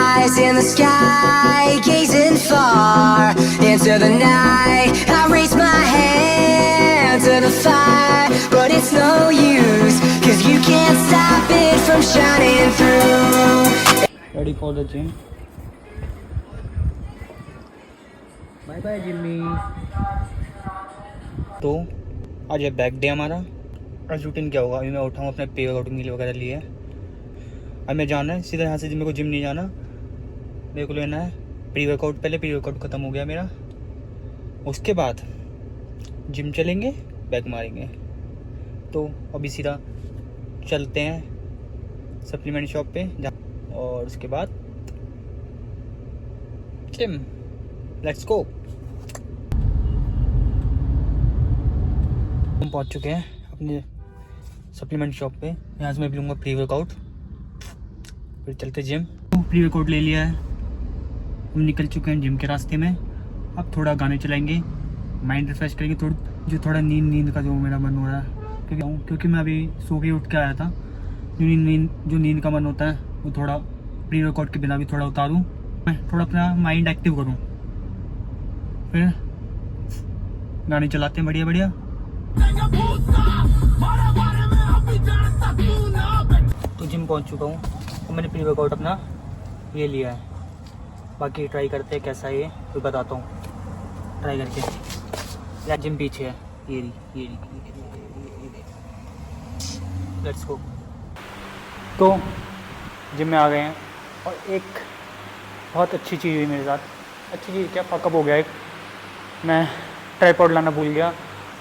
eyes in the sky, gazing far into the night. I raise my hand to the fire, but it's no use, 'cause you can't stop it from shining through. Ready for the gym. Bye bye Jimmy. तो आज है back day हमारा। आज routine क्या होगा, अभी मैं उठाऊँ, अपने पे वर्कआउट मील वगैरह लिए। अब मैं जाना है सीधा यहाँ से, मेरे को जिम नहीं जाना, मेरे को लेना है प्री वर्कआउट। पहले प्री वर्कआउट ख़त्म हो गया मेरा, उसके बाद जिम चलेंगे, बैक मारेंगे। तो अभी सीधा चलते हैं सप्लीमेंट शॉप पे और उसके बाद जिम। Let's go. हम पहुंच चुके हैं अपने सप्लीमेंट शॉप पे। यहाँ से मैं भी लूँगा प्री वर्कआउट, फिर चलते जिम। प्री वर्कआउट ले लिया है, हम निकल चुके हैं जिम के रास्ते में। अब थोड़ा गाने चलाएंगे, माइंड रिफ्रेश करेंगे। थोड़ा नींद का जो मेरा मन हो रहा है, क्योंकि मैं अभी सो के उठ के आया था। जो नींद का मन होता है वो थोड़ा प्री वर्कआउट के बिना भी थोड़ा उतारूँ, मैं थोड़ा अपना माइंड एक्टिव करूँ। फिर गाने चलाते हैं बढ़िया बढ़िया। तो जिम पहुंच चुका हूँ और मैंने प्री वर्कआउट अपना ये लिया है। बाकी ट्राई करते हैं कैसा है, ये तो बताता हूँ ट्राई करके। या जिम पीछे है, ये रही। Let's go. तो जिम में आ गए हैं और एक बहुत अच्छी चीज़ हुई मेरे साथ। अच्छी चीज़ क्या, फकअप हो गया एक। मैं ट्राइपॉड लाना भूल गया।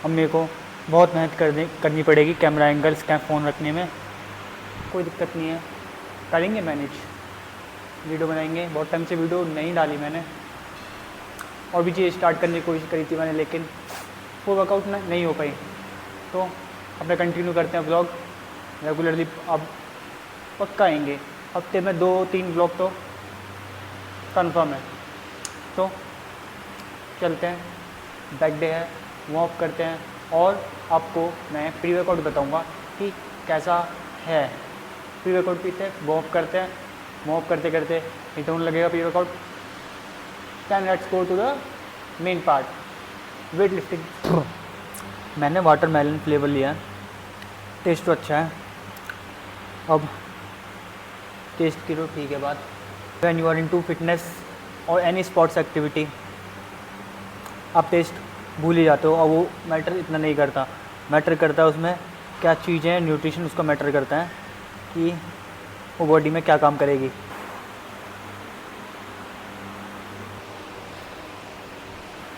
अब मेरे को बहुत मेहनत करनी पड़ेगी कैमरा एंगल्स क्या फ़ोन रखने में। कोई दिक्कत नहीं है, करेंगे मैनेज, वीडियो बनाएंगे। बहुत टाइम से वीडियो नहीं डाली मैंने, और भी चीज़ स्टार्ट करने की कोशिश करी थी मैंने, लेकिन वो वर्कआउट नहीं हो पाई। तो अपना कंटिन्यू करते हैं व्लॉग रेगुलरली। अब पक्का आएंगे, हफ्ते में 2-3 व्लॉग तो कंफर्म है। तो चलते हैं, बैक डे है, वार्म अप करते हैं और आपको मैं प्री वर्कआउट बताऊंगा कि कैसा है। प्री वर्कआउट पीते हैं, वार्म अप करते हैं, वार्म अप करते करते हिट होने लगेगा pre workout. Then let's go to the main part, weight lifting. मैंने वाटरमेलन फ्लेवर लिया, टेस्ट तो अच्छा है। अब टेस्ट की तो ठीक है बात। When you are into fitness और एनी स्पोर्ट्स एक्टिविटी, आप टेस्ट भूल ही जाते हो, और वो मैटर इतना नहीं करता। मैटर करता है उसमें क्या चीज़ें हैं, न्यूट्रिशन उसका मैटर करता है कि वो बॉडी में क्या काम करेगी।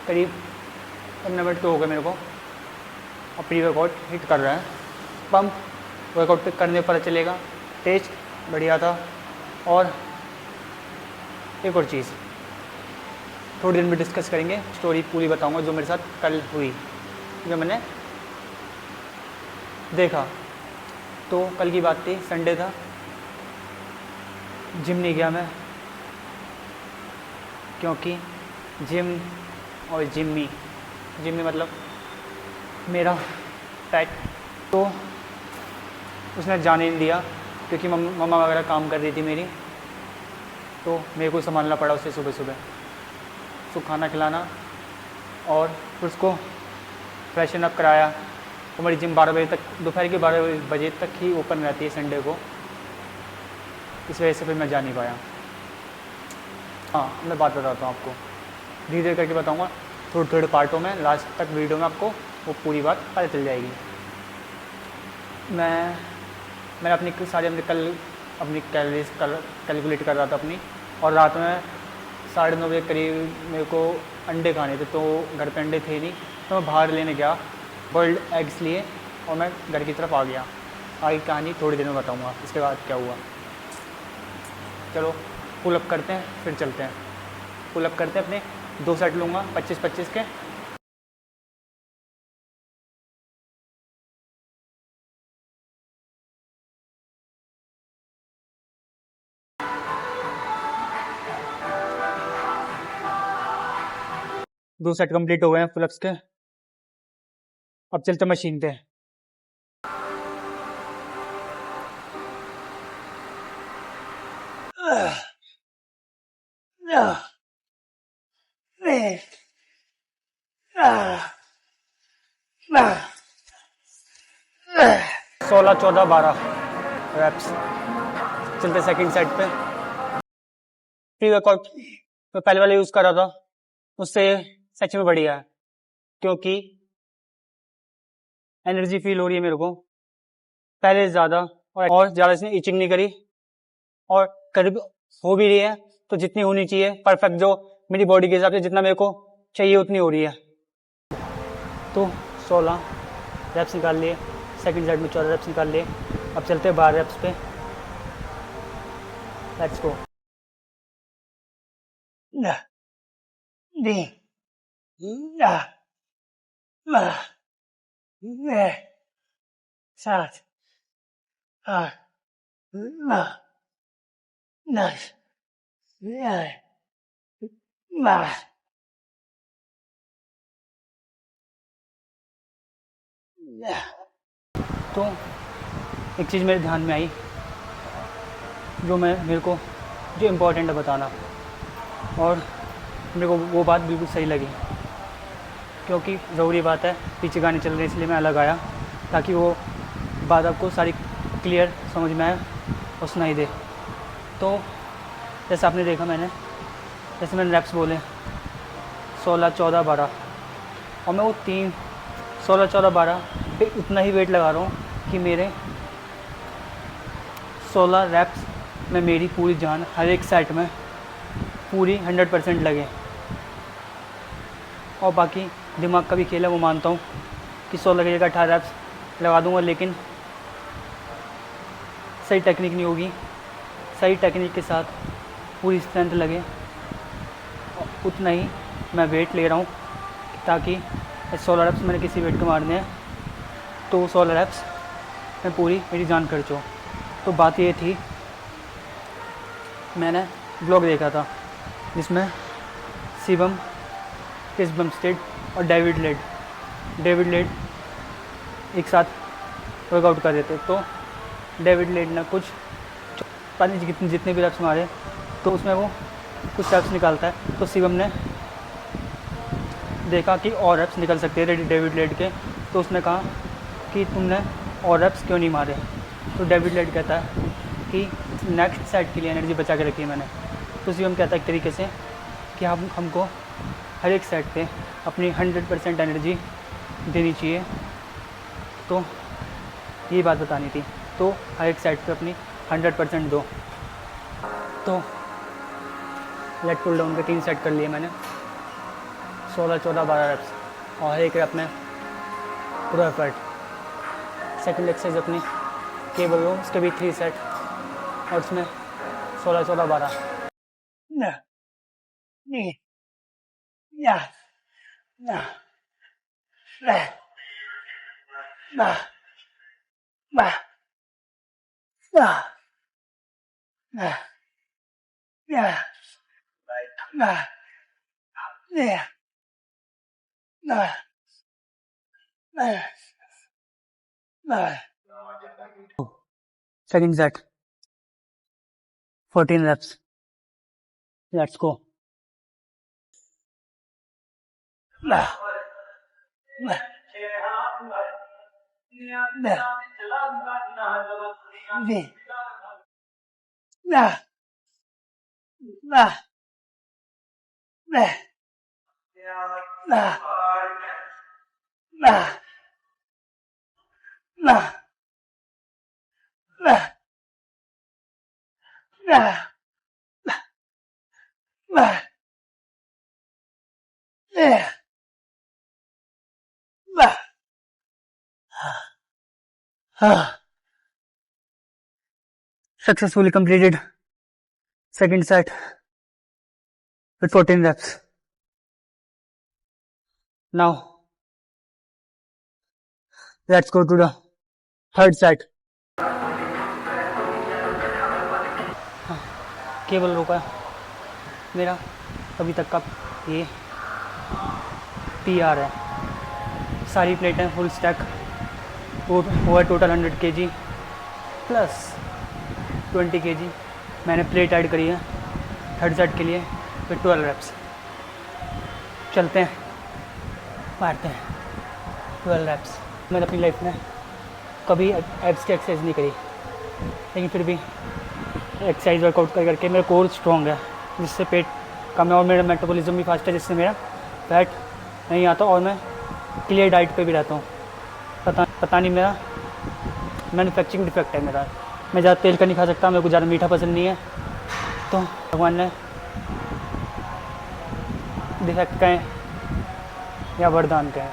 करीब 15 मिनट तो हो गए मेरे को, अब प्री वर्कआउट हिट कर रहा है। पंप वर्कआउट पे करने पर चलेगा, टेस्ट बढ़िया था। और एक और चीज़ थोड़ी देर में डिस्कस करेंगे, स्टोरी पूरी बताऊंगा जो मेरे साथ कल हुई, जो मैंने देखा। तो कल की बात थी, संडे था, जिम नहीं गया मैं, क्योंकि जिम और जिम्मी मतलब मेरा पैट, तो उसने जाने नहीं दिया, क्योंकि मम्मा वगैरह काम कर रही थी मेरी। तो मेरे को संभालना पड़ा उसे सुबह सुबह, उसको खाना खिलाना और फिर उसको फ्रेशन अप कराया। हमारी जिम 12 बजे तक, दोपहर के 12 बजे तक ही ओपन रहती है संडे को, इस वजह से फिर मैं जा नहीं पाया। हाँ, मैं बात बताता हूँ आपको, धीरे धीरे करके बताऊँगा, थोड़े पार्टों में। लास्ट तक वीडियो में आपको वो पूरी बात पता चल जाएगी। मैंने कल अपनी कैलोरीज कैलकुलेट कर रहा था अपनी, और रात में 9:30 बजे करीब मेरे को अंडे खाने थे। तो घर पे अंडे थे नहीं, तो मैं बाहर लेने गया, बॉइल्ड एग्स लिए और मैं घर की तरफ आ गया। आगे कहानी थोड़ी देर में बताऊंगा इसके बाद क्या हुआ। चलो पुल अप करते हैं, फिर चलते हैं। पुल अप करते हैं, अपने 2 सेट लूँगा 25-25 के। दो सेट कंप्लीट हो गए हैं पुलअप्स के। अब चलते मशीन पे। 16, 14, 12 reps। चलते सेकंड सेट पे। प्री वर्कआउट मैं पहले वाला यूज कर रहा था, उससे सच में बढ़िया है, क्योंकि एनर्जी फील हो रही है मेरे को पहले से ज्यादा, और ज्यादा इसने इचिंग नहीं करी, और करीब हो भी रही है तो जितनी होनी चाहिए परफेक्ट, जो मेरी बॉडी के हिसाब से जितना मेरे को चाहिए उतनी हो रही है। तो 16 रेप्स निकाल लिए, सेकंड सेट में 14 रेप्स निकाल लिए। अब चलते हैं 12 रेप्स पे। Let's go. सात, आठ, नौ, दस, 11, 12। तो एक चीज़ मेरे ध्यान में आई, जो इम्पोर्टेंट है बताना, और मेरे को वो बात बिल्कुल सही लगी, क्योंकि ज़रूरी बात है, पीछे गाने चल रहे हैं इसलिए मैं अलग आया, ताकि वो बात आपको सारी क्लियर समझ में आए और सुनाई दे। तो जैसे आपने देखा, जैसे मैंने रैप्स बोले 16, 14, 12, और मैं वो 16, 14, 12 पे उतना ही वेट लगा रहा हूँ कि मेरे 16 रैप्स में मेरी पूरी जान हर एक सेट में पूरी 100% लगे। और बाकी दिमाग का भी खेल है, वो मानता हूँ कि 16 की जगह 18 रैप्स लगा दूँगा, लेकिन सही टेक्निक नहीं होगी। सही टेक्निक के साथ पूरी स्ट्रेंथ लगे, उतना ही मैं वेट ले रहा हूँ, ताकि 16 रैप्स मैंने किसी वेट के मारने हैं तो 16 रैप्स में पूरी मेरी जान खर्च हो। तो बात ये थी, मैंने ब्लॉग देखा था जिसमें शिवम, क्रिस बमस्टेड और डेविड लेड एक साथ वर्कआउट कर रहे थे। तो डेविड लेड ने कुछ पता नहीं जितने भी रैप्स मारे, तो उसमें वो कुछ रैप्स निकालता है। तो शिवम ने देखा कि और रैप्स निकल सकते हैं डेविड लेड के, तो उसने कहा कि तुमने और रैप्स क्यों नहीं मारे। तो डेविड लेड कहता है कि नेक्स्ट सेट के लिए एनर्जी बचा के रखी है मैंने। तो शिवम कहता है एक तरीके से कि हमको हर एक सेट पे अपनी 100% एनर्जी देनी चाहिए। तो ये बात बतानी थी, तो हर एक सेट पे अपनी 100% दो। तो लेट पुल डाउन के 3 सेट कर लिए मैंने, 16, 14, 12 रैप्स, और हर एक रैप में पूरा एफर्ट। सेकंड एक्सरसाइज अपनी केबल रो, उसके भी 3 सेट, और उसमें 16, 14, 12। Second set, 14 reps. Let's go. Successfully completed second set with 14 reps. Now let's go to the third set. Cable रोका मेरा अभी तक का ये PR है। सारी प्लेटें फुल स्टैक, वो है टोटल 100 kg प्लस 20 kg मैंने प्लेट ऐड करी है थर्ड सेट के लिए। फिर 12 reps। चलते हैं, मारते हैं 12 reps। मैंने अपनी लाइफ में कभी एब्स की एक्सरसाइज नहीं करी, लेकिन फिर भी एक्सरसाइज वर्कआउट कर करके मेरा कोर स्ट्रॉन्ग है, जिससे पेट कम है और मेरा मेटाबॉलिज्म भी फास्ट है, जिससे मेरा फैट नहीं आता और मैं क्लियर डाइट पे भी रहता हूँ। पता नहीं, मेरा मैन्युफैक्चरिंग डिफेक्ट है मेरा। मैं ज़्यादा तेल का नहीं खा सकता, मेरे को ज़्यादा मीठा पसंद नहीं है, तो भगवान ने डिफेक्ट कहें या वरदान कहें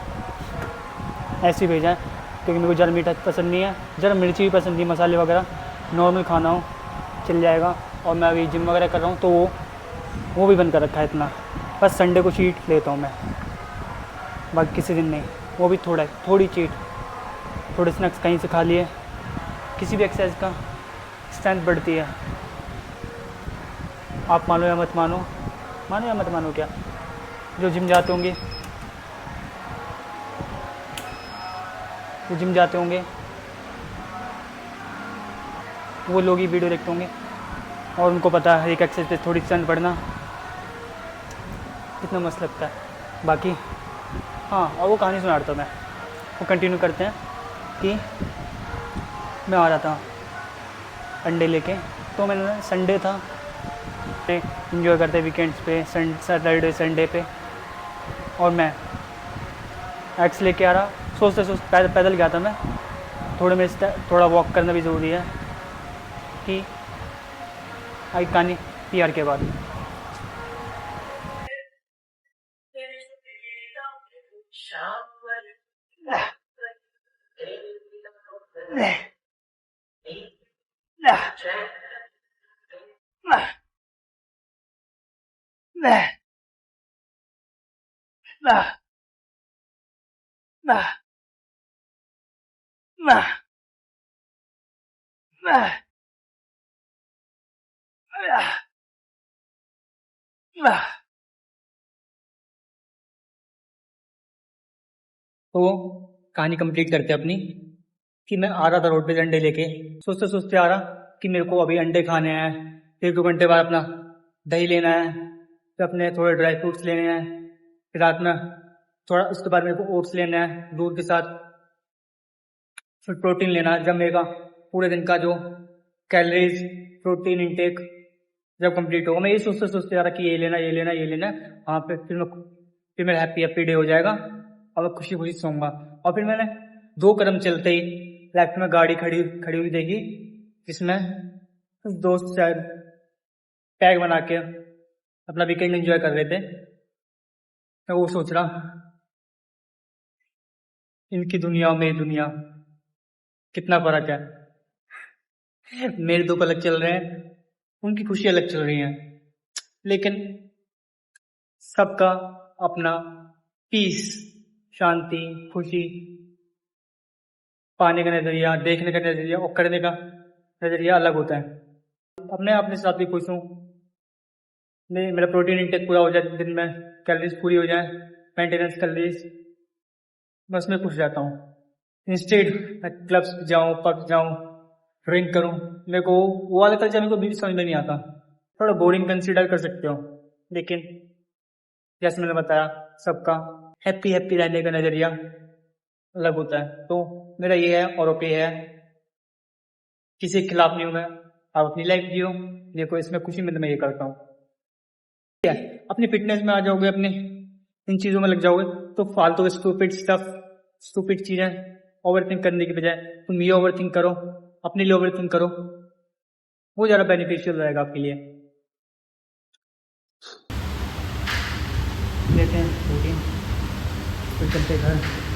ऐसे ही भेजा है, क्योंकि मेरे को ज़्यादा मीठा पसंद नहीं है, ज़रा मिर्ची भी पसंद नहीं, मसाले वगैरह नॉर्मल खाना हो चल जाएगा। और मैं अभी जिम वगैरह कर रहा हूँ, तो वो भी बंद कर रखा है इतना, बस संडे को चीट लेता हूँ मैं, बाकी किसी दिन नहीं, वो भी थोड़ी चीट, थोड़े स्नैक्स कहीं से खा लिए। किसी भी एक्सरसाइज का स्ट्रेंथ बढ़ती है, आप मानो या मत मानो, मानो या मत मानो, क्या जो जिम जाते होंगे वो लोग ही वीडियो देखते होंगे और उनको पता है एक एक्सरसाइज पे थोड़ी स्ट्रेंथ बढ़ना कितना मस्त लगता है। बाकी हाँ, और वो कहानी सुना रहा था मैं, वो कंटिन्यू करते हैं कि मैं आ रहा था अंडे लेके, तो मैंने संडे था, इन्जॉय करते वीकेंड्स पे, सैटरडे संडे पे, और मैं एक्स लेके आ रहा, सोचते पैदल गया था मैं। थोड़ा वॉक करना भी ज़रूरी है कि आई कहानी PR के बाद। तो कहानी कंप्लीट करते अपनी, कि मैं आ रहा था रोड पे अंडे लेके, सोचते सोचते आ रहा कि मेरे को अभी अंडे खाने हैं, फिर 2 घंटे बाद अपना दही लेना है, फिर अपने थोड़े ड्राई फ्रूट्स लेने हैं, फिर रात में थोड़ा, उसके बाद मेरे को ओट्स लेना है दूध के साथ, फिर प्रोटीन लेना है। जब मेरा पूरे दिन का जो कैलोरीज प्रोटीन इंटेक जब कंप्लीट होगा, मैं ये सोचते आ रहा कि ये लेना, वहाँ पे फिर मेरा हैप्पी डे हो जाएगा और मैं खुशी खुशी सोऊंगा। और फिर मैंने 2 कदम चलते ही लेफ्ट में गाड़ी खड़ी हुई देखी, जिसमें कुछ दोस्त शायद पैक बना के अपना वीकेंड एंजॉय कर रहे थे। मैं वो सोच रहा, इनकी दुनिया और मेरी दुनिया कितना फर्क है। मेरे दुख अलग चल रहे हैं, उनकी खुशी अलग चल रही है, लेकिन सबका अपना पीस, शांति, खुशी पाने का नजरिया, देखने का नजरिया और करने का नजरिया अलग होता है। अपने साथ भी खुश हूँ, मेरा प्रोटीन इंटेक पूरा हो जाए, दिन में कैलोरीज पूरी हो जाए, मेंटेनेंस कैलोरीज, मैं उसमें खुश रहता हूँ। इंस्टेड मैं क्लब्स जाऊँ, पब जाऊँ, ड्रिंक करूँ, मेरे को वो वाला कल्चर मेरे को भी समझ में नहीं आता, थोड़ा बोरिंग कंसीडर कर सकते हो, लेकिन जैसे मैंने बताया सबका हैप्पी रहने का नजरिया अलग होता है। तो मेरा ये है और ओके है, किसी के खिलाफ नहीं हूँ मैं, आप अपनी लाइफ जियो, देखो इसमें खुशी में मैं ये करता हूँ। ठीक है, अपनी फिटनेस में आ जाओगे, अपने इन चीज़ों में लग जाओगे, तो फालतू के स्टूपिड चीज़ें ओवरथिंक करने की बजाय तुम ये ओवरथिंक करो, अपने लिए ओवरथिंक करो, वो ज़्यादा बेनिफिशियल रहेगा आपके लिए। लेते हैं प्रोटीन, फिर चलते घर।